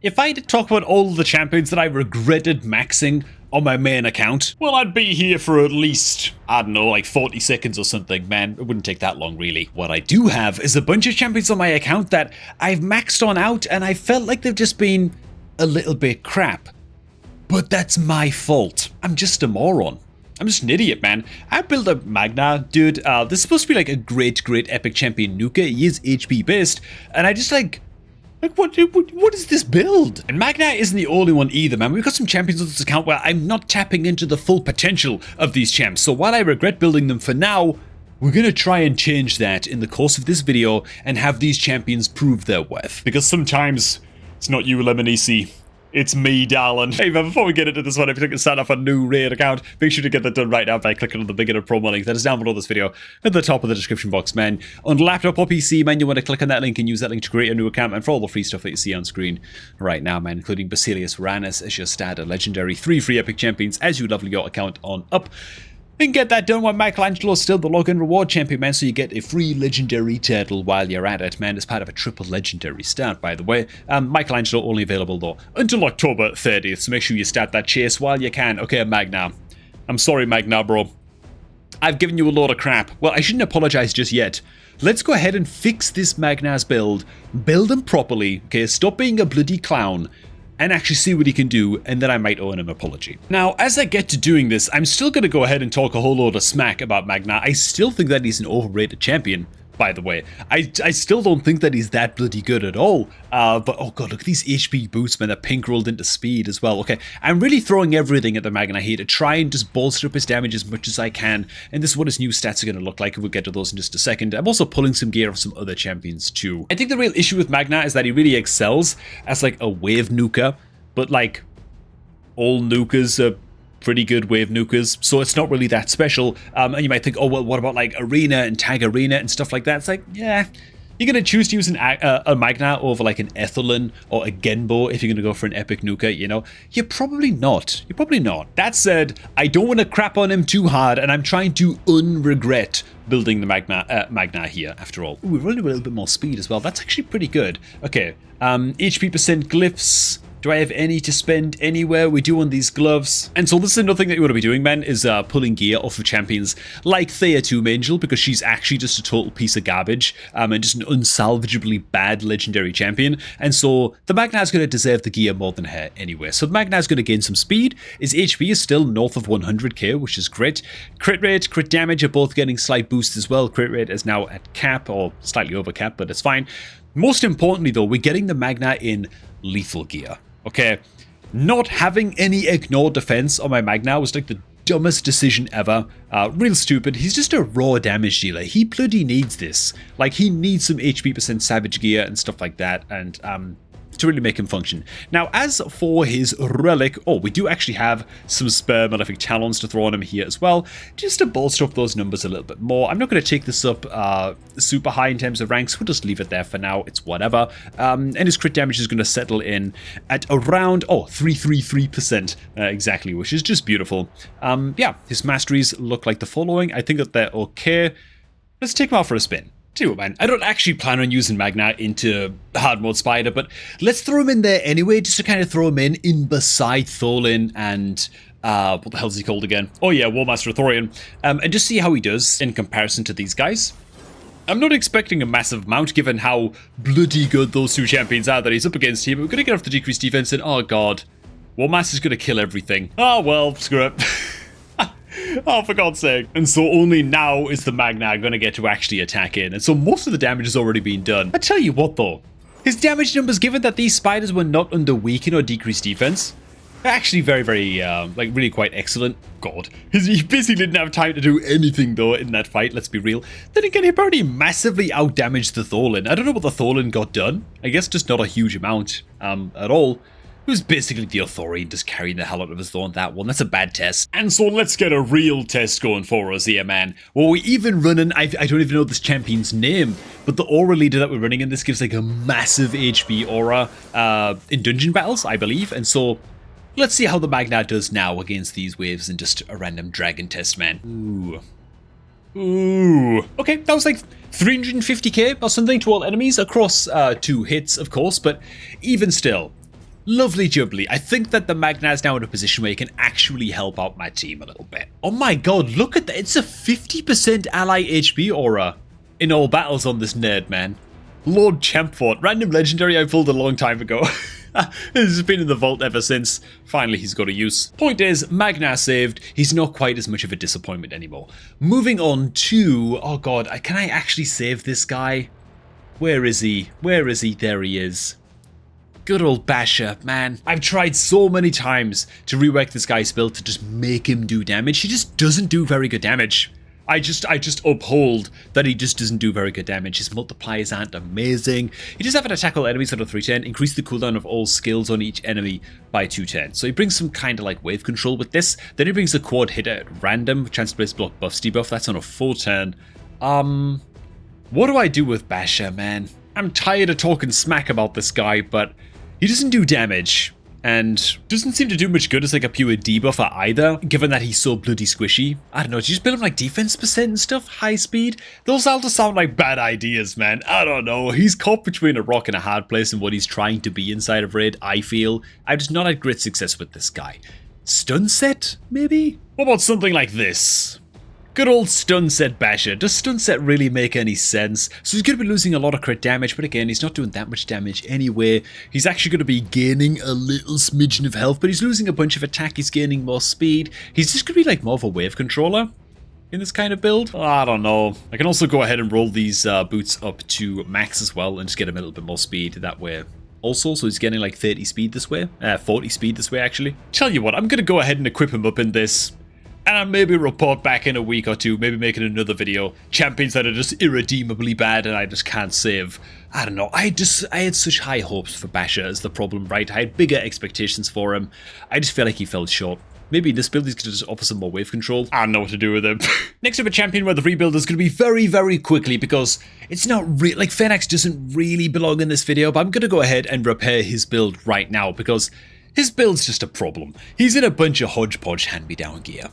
if I had to talk about all the champions that I regretted maxing on my main account, well, I'd be here for at least, I don't know, like 40 seconds or something, man. It wouldn't take that long, really. What I do have is a bunch of champions on my account that I've maxed on out, and I felt like they've just been a little bit crap. But that's my fault. I'm just a moron. I'm just an idiot, man. I built a Magna, dude. This is supposed to be like a great epic champion Nuka. He is HP based, and I just like what is this build? And Magna isn't the only one either, man. We've got some champions on this account where I'm not tapping into the full potential of these champs. So while I regret building them for now, we're going to try and change that in the course of this video and have these champions prove their worth. Because sometimes it's not you, Lemonisi. It's me, darling. Hey, man, before we get into this one, if you're looking to start off a new raid account, make sure to get that done right now by clicking on the beginner promo link that is down below this video at the top of the description box, man. On laptop or PC, man, you want to click on that link and use that link to create a new account, and for all the free stuff that you see on screen right now, man, including Basilius Varanus as your starter legendary, 3 free epic champions as you level your account on up. You can get that done while Michelangelo is still the login reward champion, man, so you get a free legendary turtle while you're at it, man, as part of a triple legendary start, by the way. Michelangelo only available, though, until October 30th, so make sure you start that chase while you can. Okay, Magna. I'm sorry, Magna, bro. I've given you a load of crap. Well, I shouldn't apologize just yet. Let's go ahead and fix this Magna's build him properly, okay, stop being a bloody clown, and actually see what he can do, and then I might owe him an apology. Now, as I get to doing this, I'm still going to go ahead and talk a whole load of smack about Magna. I still think that he's an overrated champion, by the way. I still don't think that he's that bloody good at all. But, oh god, look at these HP boosts, man. They're pink rolled into speed as well. Okay, I'm really throwing everything at the Magna here to try and just bolster up his damage as much as I can. And this is what his new stats are going to look like, and we'll get to those in just a second. I'm also pulling some gear off some other champions too. I think the real issue with Magna is that he really excels as like a wave nuker. But like, all nukers are pretty good wave nukers, so it's not really that special. And you might think, oh, well, what about like Arena and Tag Arena and stuff like that? It's like, yeah, you're going to choose to use a Magna over like an Ethelyn or a Genbo if you're going to go for an epic nuker, you know? You're probably not. You're probably not. That said, I don't want to crap on him too hard, and I'm trying to unregret building the Magna here, after all. Ooh, we're running a little bit more speed as well. That's actually pretty good. Okay, HP percent glyphs. Do I have any to spend anywhere? We do on these gloves. And so this is another thing that you want to be doing, man, is pulling gear off of champions like Thea Tomb Angel, because she's actually just a total piece of garbage and just an unsalvageably bad legendary champion. And so the Magna's going to deserve the gear more than her anyway. So the Magna's going to gain some speed. His HP is still north of 100k, which is great. Crit rate, crit damage are both getting slight boosts as well. Crit rate is now at cap, or slightly over cap, but it's fine. Most importantly, though, we're getting the Magna in lethal gear. Okay, not having any ignore defense on my Magna was like the dumbest decision ever. Real stupid. He's just a raw damage dealer. He bloody needs this. Like, he needs some HP percent savage gear and stuff like that, and to really make him function. Now, as for his relic, oh, we do actually have some spare Malefic Talons to throw on him here as well, just to bolster up those numbers a little bit more. I'm not going to take this up super high in terms of ranks. We'll just leave it there for now. It's whatever. And his crit damage is going to settle in at around, 333%, exactly, which is just beautiful. Yeah, his masteries look like the following. I think that they're okay. Let's take him out for a spin. Tell you what, man, I don't actually plan on using Magna into hard mode Spider, but let's throw him in there anyway, just to kind of throw him in beside Tholin and, what the hell is he called again? Oh yeah, Warmaster Thorian, and just see how he does in comparison to these guys. I'm not expecting a massive amount, given how bloody good those two champions are that he's up against here, but we're going to get off the decreased defense, and oh god, Warmaster's going to kill everything. Oh well, screw it. Oh, for God's sake. And so only now is the Magna going to get to actually attack in. And so most of the damage has already been done. I tell you what, though. His damage numbers, given that these spiders were not under weaken or decreased defense, are actually very, very, like, really quite excellent. God. He basically didn't have time to do anything, though, in that fight, let's be real. Then again, he apparently massively outdamaged the Tholin. I don't know what the Tholin got done. I guess just not a huge amount at all. It was basically the Authorian just carrying the hell out of us though on that one. That's a bad test. And so let's get a real test going for us here, man. Well, we even running, I don't even know this champion's name, but the aura leader that we're running in this gives like a massive HP aura in dungeon battles, I believe. And so let's see how the Magna does now against these waves in just a random dragon test, man. Ooh. Okay, that was like 350k or something to all enemies across 2 hits, of course, but even still, Lovely jubbly. I think that the Magna is now in a position where he can actually help out my team a little bit. Oh my god, look at that. It's a 50% ally HP aura in all battles on this nerd, man. Lord Champfort, random legendary I pulled a long time ago. This has been in the vault ever since. Finally, he's got a use. Point is, Magna saved. He's not quite as much of a disappointment anymore. Moving on to... Oh god, can I actually save this guy? Where is he? Where is he? There he is. Good old Basher, man. I've tried so many times to rework this guy's build to just make him do damage. He just doesn't do very good damage. I just uphold that he just doesn't do very good damage. His multipliers aren't amazing. He does have an attack all enemies on a 310, increase the cooldown of all skills on each enemy by 210. So he brings some kind of like wave control with this. Then he brings the quad hit at random, chance to place block buffs debuff. That's on a 410. What do I do with Basher, man? I'm tired of talking smack about this guy, but he doesn't do damage. And doesn't seem to do much good as like a pure debuffer either, given that he's so bloody squishy. I don't know, just build him like defense percent and stuff, high speed? Those all just sound like bad ideas, man. I don't know. He's caught between a rock and a hard place in what he's trying to be inside of Raid, I feel. I've just not had great success with this guy. Stun set, maybe? What about something like this? Good old stun set Basher. Does stun set really make any sense? So he's going to be losing a lot of crit damage, but again, he's not doing that much damage anyway. He's actually going to be gaining a little smidgen of health, but he's losing a bunch of attack. He's gaining more speed. He's just going to be like more of a wave controller in this kind of build. I don't know. I can also go ahead and roll these boots up to max as well and just get him a little bit more speed that way. Also, so he's getting like 30 speed this way. 40 speed this way, actually. Tell you what, I'm going to go ahead and equip him up in this. And I'll maybe report back in a week or two, maybe making another video. Champions that are just irredeemably bad and I just can't save. I don't know, I had such high hopes for Basher as the problem, right? I had bigger expectations for him. I just feel like he fell short. Maybe in this build he's going to just offer some more wave control. I don't know what to do with him. Next up, a champion where the rebuild is going to be very, very quickly because it's not real. Like, Phoenix doesn't really belong in this video, but I'm going to go ahead and repair his build right now because his build's just a problem. He's in a bunch of hodgepodge hand-me-down gear.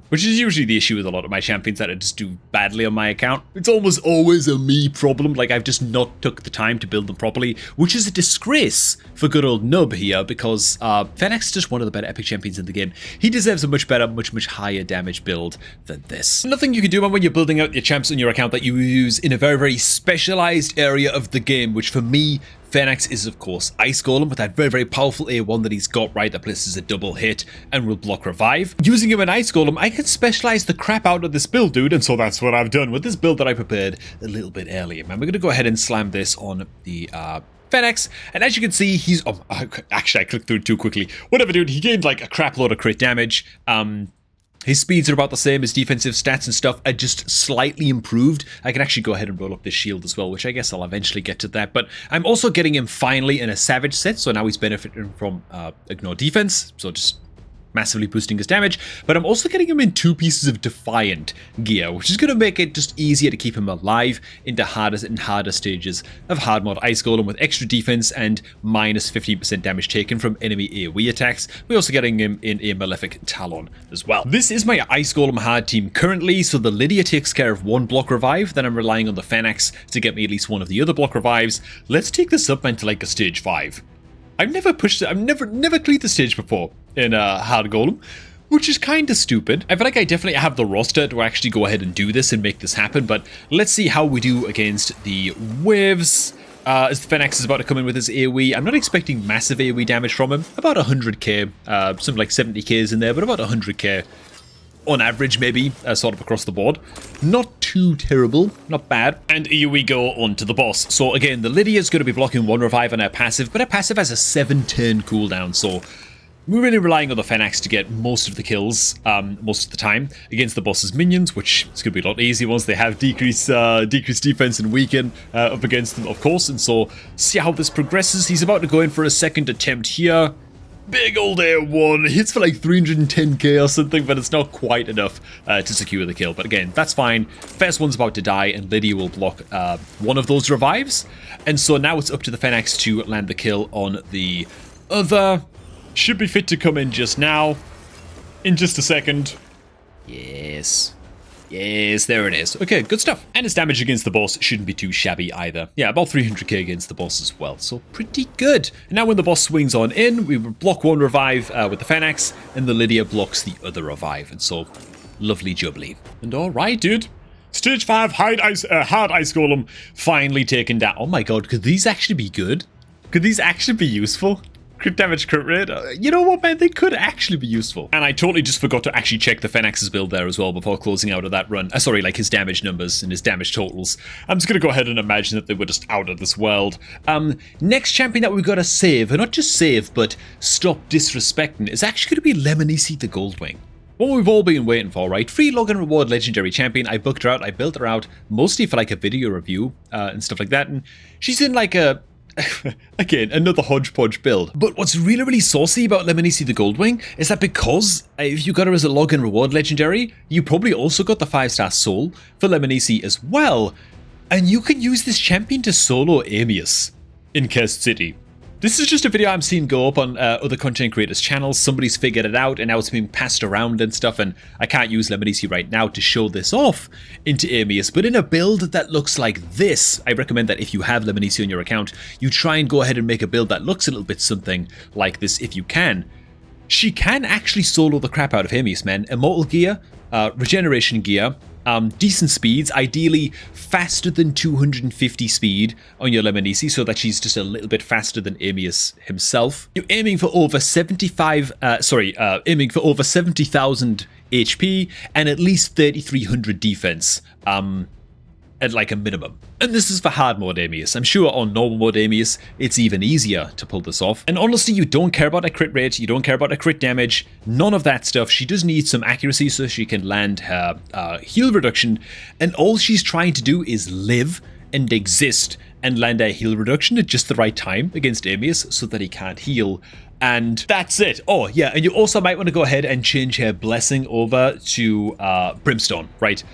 Which is usually the issue with a lot of my champions that I just do badly on my account. It's almost always a me problem, like I've just not took the time to build them properly, which is a disgrace for good old Nub here because Fenix is just one of the better epic champions in the game. He deserves a much better, much higher damage build than this. Nothing you can do when you're building out your champs on your account that you use in a very, very specialized area of the game, which for me, Phoenix is, of course, Ice Golem with that very, very powerful A1 that he's got, right, that places a double hit and will block revive. Using him in Ice Golem, I can specialize the crap out of this build, dude, and so that's what I've done with this build that I prepared a little bit earlier, man. We're going to go ahead and slam this on the Phoenix, and as you can see, he's... Oh, actually, I clicked through it too quickly. Whatever, dude, he gained, like, a crap load of crit damage. His speeds are about the same, his defensive stats and stuff are just slightly improved. I can actually go ahead and roll up this shield as well, which I guess I'll eventually get to that. But I'm also getting him finally in a Savage set, so now he's benefiting from Ignore Defense, so just massively boosting his damage. But I'm also getting him in 2 pieces of Defiant gear, which is going to make it just easier to keep him alive into harder and harder stages of hard mod Ice Golem with extra defense and minus 50% damage taken from enemy AoE attacks. We're also getting him in a Malefic Talon as well. This is my Ice Golem hard team currently, so the Lydia takes care of 1 block revive, then I'm relying on the Phoenix to get me at least 1 of the other block revives. Let's take this up into like a stage 5. I've never pushed it, I've never cleared the stage before in Hard Golem, which is kind of stupid. I feel like I definitely have the roster to actually go ahead and do this and make this happen, but let's see how we do against the waves. As the Phoenix is about to come in with his AoE, I'm not expecting massive AoE damage from him. About 100k, something like 70k is in there, but about 100k. On average, maybe, sort of across the board. Not too terrible, not bad. And here we go on to the boss. So again, the Lydia is going to be blocking 1 revive on her passive, but her passive has a 7-turn cooldown, so we're really relying on the Phoenix to get most of the kills, most of the time, against the boss's minions, which is going to be a lot easier once they have decreased defense and weaken up against them, of course. And so, see how this progresses. He's about to go in for a second attempt here. Big old A1, hits for like 310k or something, but it's not quite enough to secure the kill. But again, that's fine. First one's about to die, and Lydia will block 1 of those revives. And so now it's up to the Phoenix to land the kill on the other. Should be fit to come in just now. In just a second. Yes. Yes, there it is. Okay, good stuff. And his damage against the boss shouldn't be too shabby either. Yeah, about 300k against the boss as well, so pretty good. And now when the boss swings on in, we block one revive with the Phalanx, and the Lydia blocks the other revive, and so lovely jubbly. And alright, dude. Stage 5 hard ice golem finally taken down. Oh my god, could these actually be good? Could these actually be useful? Crit damage, crit rate. You know what, man? They could actually be useful. And I totally just forgot to actually check the Phalanx's build there as well before closing out of that run. Sorry, like his damage numbers and his damage totals. I'm just going to go ahead and imagine that they were just out of this world. Next champion that we've got to save, and not just save, but stop disrespecting, is actually going to be Lemonici the Goldwing. What we've all been waiting for, right? Free login reward legendary champion. I booked her out. I built her out mostly for like a video review and stuff like that. And she's in like a... again, another hodgepodge build. But what's really, really saucy about Lemonici the Goldwing is that because if you got her as a login reward legendary, you probably also got the 5-star soul for Lemonici as well. And you can use this champion to solo Amius in Cursed City. This is just a video I'm seeing go up on other content creators' channels. Somebody's figured it out and now it's being passed around and stuff, and I can't use Lemonici right now to show this off into Amius, but in a build that looks like this, I recommend that if you have Lemonici on your account, you try and go ahead and make a build that looks a little bit something like this if you can. She can actually solo the crap out of Amius, man. Immortal gear, regeneration gear, decent speeds, ideally faster than 250 speed on your Lemonici, so that she's just a little bit faster than Amius himself. You're aiming for over 70,000 HP and at least 3,300 defense. At like a minimum. And this is for hard mode Amius. I'm sure on normal mode Amius, it's even easier to pull this off. And honestly, you don't care about a crit rate, you don't care about a crit damage, none of that stuff. She does need some accuracy so she can land her heal reduction, and all she's trying to do is live and exist and land a heal reduction at just the right time against Amius so that he can't heal. And that's it. Oh yeah, and you also might want to go ahead and change her blessing over to Brimstone, right?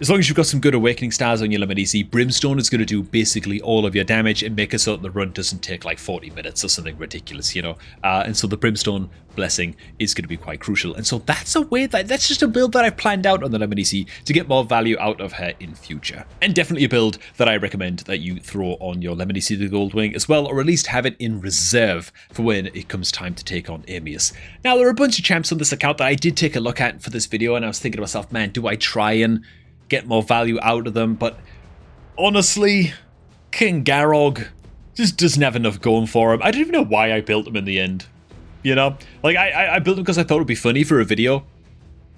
As long as you've got some good Awakening Stars on your Lemonici, Brimstone is going to do basically all of your damage and make it so that the run doesn't take like 40 minutes or something ridiculous, you know? And so the Brimstone Blessing is going to be quite crucial. And so that's a way that's just a build that I've planned out on the Lemonici to get more value out of her in future. And definitely a build that I recommend that you throw on your Lemonici the Goldwing as well, or at least have it in reserve for when it comes time to take on Amius. Now, there are a bunch of champs on this account that I did take a look at for this video, and I was thinking to myself, man, do I try and get more value out of them? But honestly, King Garog just doesn't have enough going for him. I don't even know why I built him in the end, you know? Like, I built him because I thought it would be funny for a video.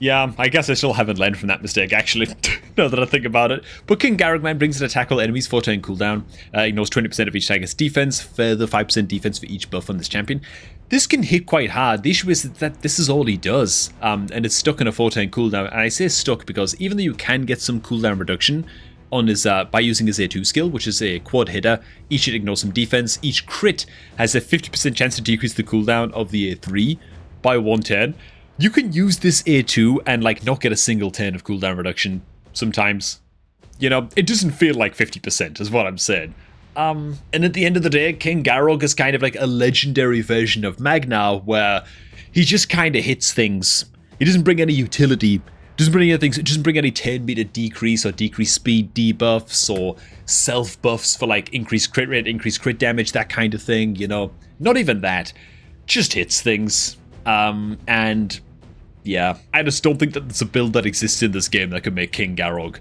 Yeah, I guess I still haven't learned from that mistake, actually, now that I think about it. But King Garog, man, brings an attack all enemies, 4-turn cooldown, ignores 20% of each target's defense, further 5% defense for each buff on this champion. This can hit quite hard. The issue is that this is all he does, and it's stuck in a 4-turn cooldown. And I say stuck because even though you can get some cooldown reduction on his by using his A2 skill, which is a quad hitter, each hit ignores some defense. Each crit has a 50% chance to decrease the cooldown of the A3 by 1 turn. You can use this A2 and like not get a single turn of cooldown reduction sometimes. You know, it doesn't feel like 50% is what I'm saying. And at the end of the day, King Garog is kind of like a legendary version of Magnar, where he just kind of hits things. He doesn't bring any utility, doesn't bring any 10 meter decrease or decreased speed debuffs or self buffs for like increased crit rate, increased crit damage, that kind of thing, you know. Not even that. Just hits things. And yeah, I just don't think that there's a build that exists in this game that could make King Garog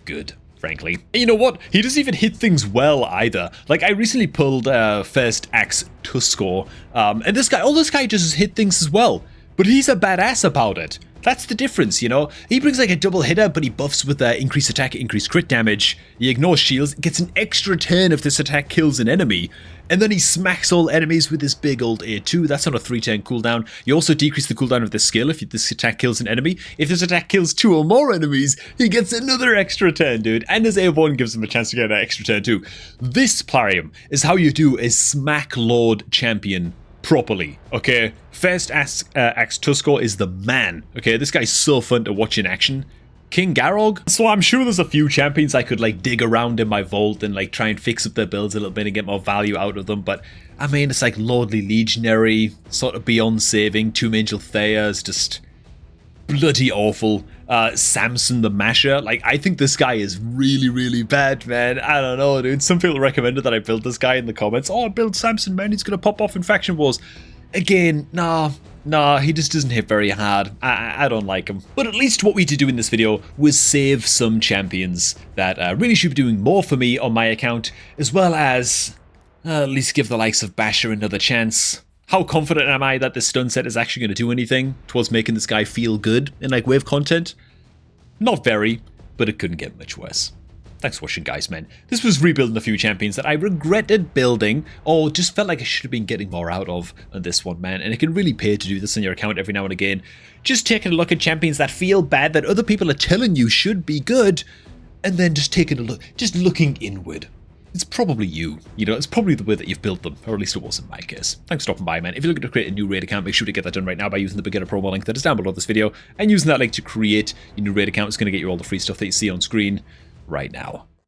good, frankly. And you know what? He doesn't even hit things well either. Like, I recently pulled First Axe Tuskor, and this guy just hit things as well. But he's a badass about it. That's the difference, you know? He brings like a double hitter, but he buffs with increased attack, increased crit damage. He ignores shields, gets an extra turn if this attack kills an enemy. And then he smacks all enemies with this big old A2. That's on a 3-turn cooldown. You also decrease the cooldown of this skill if this attack kills an enemy. If this attack kills 2 or more enemies, he gets another extra turn, dude. And his A1 gives him a chance to get an extra turn too. This, Plarium, is how you do a Smack Lord champion properly, okay? First Axe Tuskor is the man, okay? This guy's so fun to watch in action. King Garog. So I'm sure there's a few champions I could like dig around in my vault and like try and fix up their builds a little bit and get more value out of them, but I mean, it's like Lordly Legionary, sort of beyond saving, Tomb Angel Thea's just bloody awful. Samson the Masher. Like, I think this guy is really, really bad, man. I don't know, dude. Some people recommended that I build this guy in the comments. Oh, build Samson, man. He's gonna pop off in Faction Wars. Again, nah, he just doesn't hit very hard. I don't like him. But at least what we did do in this video was save some champions that really should be doing more for me on my account, as well as at least give the likes of Basher another chance. How confident am I that this stun set is actually going to do anything towards making this guy feel good in like wave content? Not very, but it couldn't get much worse. Thanks for watching, guys, man. This was rebuilding a few champions that I regretted building, or just felt like I should have been getting more out of on this one, man. And it can really pay to do this on your account every now and again. Just taking a look at champions that feel bad, that other people are telling you should be good, and then just taking a look, just looking inward. It's probably you. You know, it's probably the way that you've built them, or at least it was in my case. Thanks for stopping by, man. If you're looking to create a new raid account, make sure to get that done right now by using the beginner promo link that is down below this video, and using that link to create your new raid account is going to get you all the free stuff that you see on screen right now.